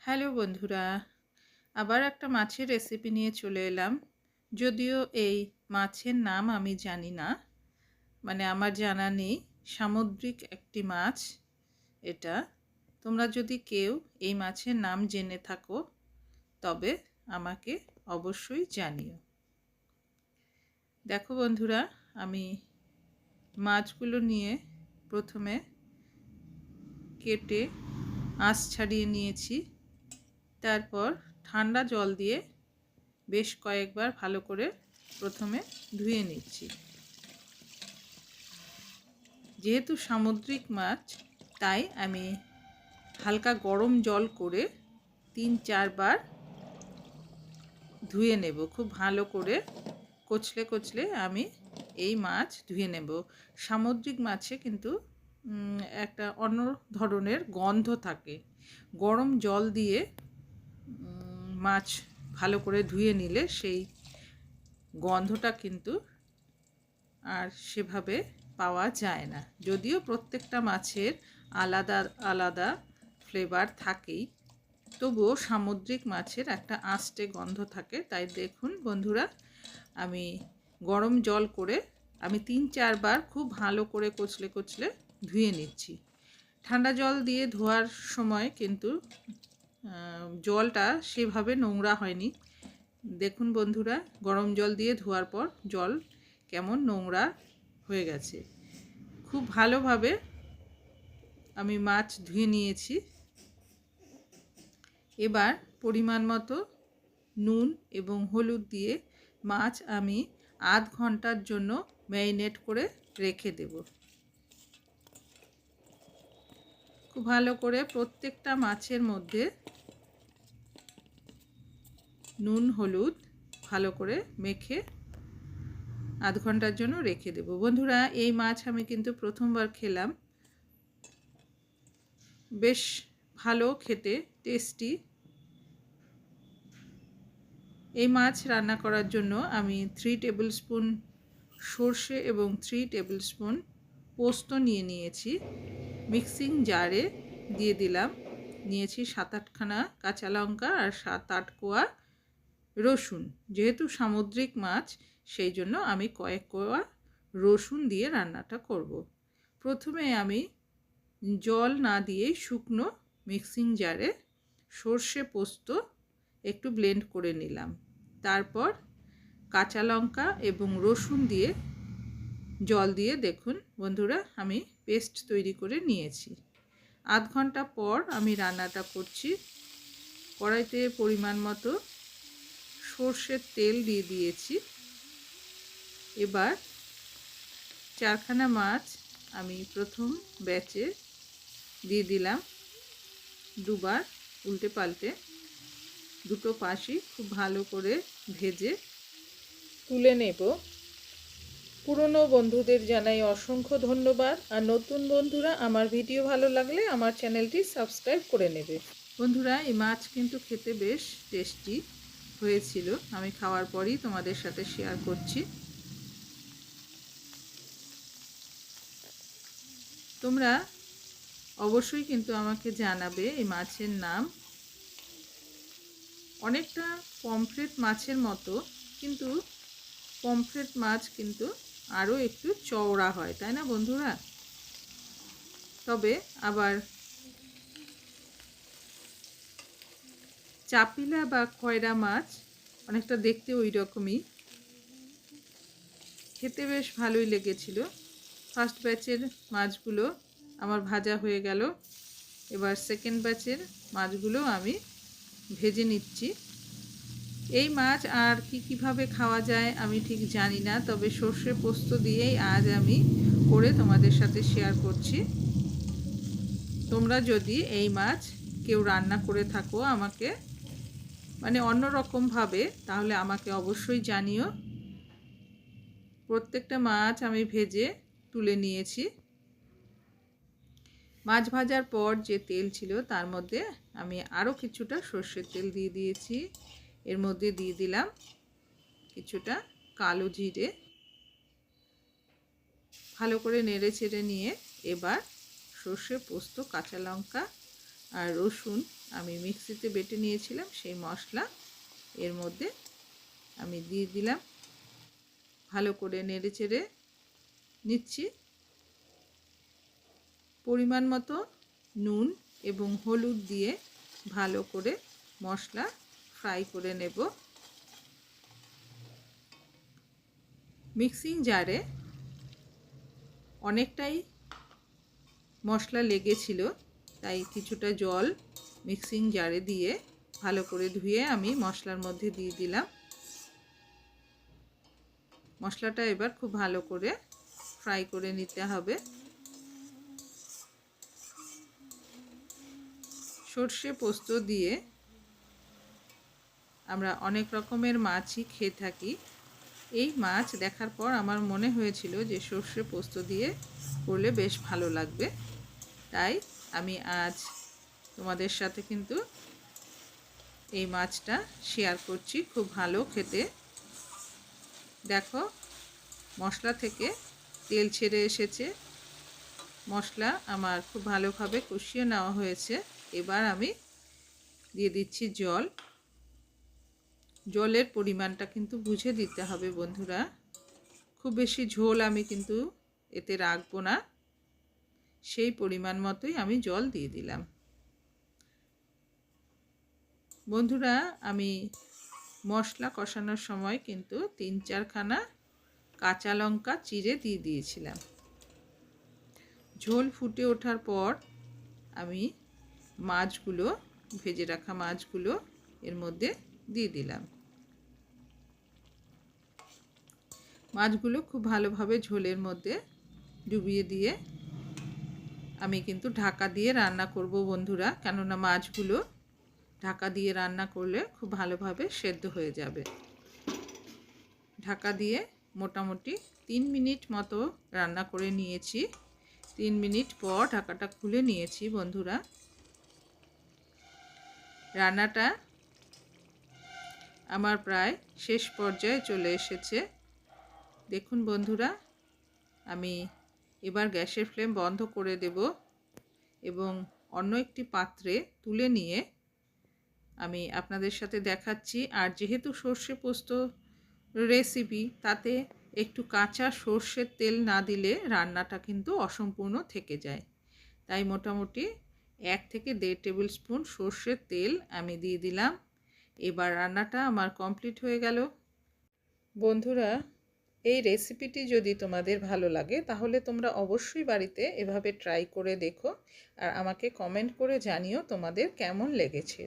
Hello বন্ধুরা, আবার একটা মাছের রেসিপি নিয়ে চলে এলাম। যদিও এই মাছের নাম আমি জানি না, মানে আমার জানা নেই। সামুদ্রিক একটি মাছ এটা। তোমরা যদি কেউ এই মাছের নাম জেনে থাকো তবে আমাকে অবশ্যই জানিও। দেখো বন্ধুরা, আমি মাছগুলো নিয়ে প্রথমে কেটে আঁশ ছাড়িয়ে নিয়েছি। তারপর ঠান্ডা জল দিয়ে বেশ কয়েকবার ভালো করে প্রথমে ধুয়ে নিচ্ছি। যেহেতু সামুদ্রিক মাছ, তাই আমি হালকা গরম জল করে 3-4 বার ধুয়ে নেব। খুব ভালো করে কচলে কচলে আমি এই মাছ ধুয়ে নেব। সামুদ্রিক মাছে কিন্তু একটা অন্য ধরনের গন্ধ থাকে। গরম জল দিয়ে মাছ ভালো করে ধুয়ে নিলে সেই গন্ধটা কিন্তু আর সেভাবে পাওয়া যায় না। যদিও প্রত্যেকটা মাছের আলাদা আলাদা ফ্লেভার থাকেই, তবুও সামুদ্রিক মাছের একটা আঁশটে গন্ধ থাকে। তাই দেখুন বন্ধুরা, আমি গরম জল করে আমি 3-4 বার খুব ভালো করে কচলে কচলে ধুয়ে নিচ্ছি। ঠান্ডা জল দিয়ে ধোয়ার সময় কিন্তু জলটা সেভাবে নোংরা হয়নি। দেখুন বন্ধুরা, গরম জল দিয়ে ধোয়ার পর জল কেমন নোংরা হয়ে গেছে। খুব ভালোভাবে আমি মাছ ধুয়ে নিয়েছি। এবার পরিমাণ মতো নুন এবং হলুদ দিয়ে মাছ আমি আধ ঘন্টার জন্য ম্যারিনেট করে রেখে দেব। খুব ভালো করে প্রত্যেকটা মাছের মধ্যে নুন হলুদ ভালো করে মেখে আধ ঘন্টার জন্য রেখে দেব। বন্ধুরা, এই মাছ আমি কিন্তু প্রথমবার খেলাম। বেশ ভালো খেতে, টেস্টি। এই মাছ রান্না করার জন্য আমি 3 টেবিল স্পুন সর্ষে এবং 3 টেবিল স্পুন পোস্ত নিয়ে নিয়েছি। মিক্সিং জারে দিয়ে দিলাম। নিয়েছি 7-8 খানা কাঁচা লঙ্কা আর 7-8 কোয়া রসুন। যেহেতু সামুদ্রিক মাছ, সেই জন্য আমি কয়েক কোয়া রসুন দিয়ে রান্নাটা করব। প্রথমে আমি জল না দিয়ে শুকনো মিক্সিং জারে সর্ষে পোস্ত একটু ব্লেন্ড করে নিলাম। তারপর কাঁচা লঙ্কা এবং রসুন দিয়ে জল দিয়ে দেখুন বন্ধুরা, আমি পেস্ট তৈরি করে নিয়েছি। আধ ঘন্টা পর আমি রান্নাটা করছি। কড়াইতে পরিমাণ মতো সর্ষের তেল দিয়ে দিয়েছি। এবার 4 খানা মাছ আমি প্রথম ব্যাচে দিয়ে দিলাম। দুবার উল্টে পাল্টে দুটো পাশই খুব ভালো করে ভেজে তুলে নেব। পুরনো বন্ধুদের জানাই অসংখ্য ধন্যবাদ। আর নতুন বন্ধুরা আমার ভিডিও ভালো লাগলে আমার চ্যানেলটি সাবস্ক্রাইব করে নেবে। বন্ধুরা, এই মাছ কিন্তু খেতে বেশ টেস্টি হয়েছিল। আমি খাওয়ার পরই তোমাদের সাথে শেয়ার করছি। তোমরা অবশ্যই কিন্তু আমাকে জানাবে এই মাছের নাম। অনেকটা পমফ্রেট মাছের মতো, কিন্তু পমফ্রেট মাছ কিন্তু আরও একটু চওড়া হয়, তাই না বন্ধুরা? তবে আবার চাপিলা বা খয়রা মাছ অনেকটা দেখতে ওই রকমই। খেতে বেশ ভালোই লেগেছিল। ফার্স্ট ব্যাচের মাছগুলো আমার ভাজা হয়ে গেল। এবার সেকেন্ড ব্যাচের মাছগুলো আমি ভেজে নিচ্ছি। এই মাছ আর কীভাবে খাওয়া যায় আমি ঠিক জানি না, তবে সর্ষে পোস্ত দিয়েই আজ আমি করে তোমাদের সাথে শেয়ার করছি। তোমরা যদি এই মাছ কেউ রান্না করে থাকো আমাকে, মানে অন্য রকমভাবে, তাহলে আমাকে অবশ্যই জানিও। প্রত্যেকটা মাছ আমি ভেজে তুলে নিয়েছি। মাছ ভাজার পর যে তেল ছিল তার মধ্যে আমি আরও কিছুটা সর্ষের তেল দিয়ে দিয়েছি। এর মধ্যে দিয়ে দিলাম কিছুটা কালো জিরে। ভালো করে নেড়ে চেড়ে নিয়ে এবার সর্ষে পোস্ত, কাঁচা লঙ্কা আর রসুন আমি মিক্সিতে বেটে নিয়েছিলাম, সেই মশলা এর মধ্যে আমি দিয়ে দিলাম। ভালো করে নেড়েচেড়ে নিচ্ছি। পরিমাণ মতো নুন এবং হলুদ দিয়ে ভালো করে মশলা ফ্রাই করে নেব। মিক্সিং জারে অনেকটাই মশলা লেগেছিল, তাই কিছুটা জল মিক্সিং জারে দিয়ে ভালো করে ধুয়ে আমি মশলার মধ্যে দিয়ে দিলাম। মশলাটা এবার খুব ভালো করে ফ্রাই করে নিতে হবে। সর্ষে পোস্ত দিয়ে আমরা অনেক রকমের মাছই খেয়ে থাকি। এই মাছ দেখার পর আমার মনে হয়েছিল যে সর্ষে পোস্ত দিয়ে করলে বেশ ভালো লাগবে, তাই আমি আজ তোমাদের সাথে কিন্তু এই মাছটা শেয়ার করছি। খুব ভালো খেতে। দেখো মশলা থেকে তেল ছেড়ে এসেছে, মশলা আমার খুব ভালোভাবে কষিয়ে নেওয়া হয়েছে। এবার আমি দিয়ে দিচ্ছি জল। জলের পরিমাণটা কিন্তু বুঝে দিতে হবে বন্ধুরা, খুব বেশি ঝোল আমি কিন্তু এতে রাখবো না, সেই পরিমাণ মতোই আমি জল দিয়ে দিলাম। বন্ধুরা আমি মশলা কষানোর সময় কিন্তু 3-4 খানা কাঁচা লঙ্কা চিড়ে দিয়ে দিয়েছিলাম। ঝোল ফুটে ওঠার পর আমি মাছগুলো, ভেজে রাখা মাছগুলো এর মধ্যে দিয়ে দিলাম। মাছগুলো খুব ভালোভাবে ঝোলের মধ্যে ডুবিয়ে দিয়ে আমি কিন্তু ঢাকা দিয়ে রান্না করব বন্ধুরা, কেননা মাছগুলো ঢাকা দিয়ে রান্না করলে খুব ভালোভাবে সেদ্ধ হয়ে যাবে। ঢাকা দিয়ে মোটামুটি 3 মিনিট মতো রান্না করে নিয়েছি। 3 মিনিট পর ঢাকাটা খুলে নিয়েছি বন্ধুরা। রান্নাটা আমার প্রায় শেষ পর্যায়ে চলে এসেছে। দেখুন বন্ধুরা, আমি এবার গ্যাসের ফ্লেম বন্ধ করে দেব এবং অন্য একটি পাত্রে তুলে নিয়ে আমি আপনাদের সাথে দেখাচ্ছি। আর যেহেতু সর্ষে পোস্ত রেসিপি, তাতে একটু কাঁচা সর্ষের তেল না দিলে রান্নাটা কিন্তু অসম্পূর্ণ থেকে যায়, তাই মোটামুটি 1 থেকে 1.5 টেবিল স্পুন সর্ষের তেল আমি দিয়ে দিলাম। এবার রান্নাটা আমার কমপ্লিট হয়ে গেল। বন্ধুরা এই রেসিপিটি যদি তোমাদের ভালো লাগে তাহলে তোমরা অবশ্যই বাড়িতে এভাবে ট্রাই করে দেখো আর আমাকে কমেন্ট করে জানিও তোমাদের কেমন লেগেছে।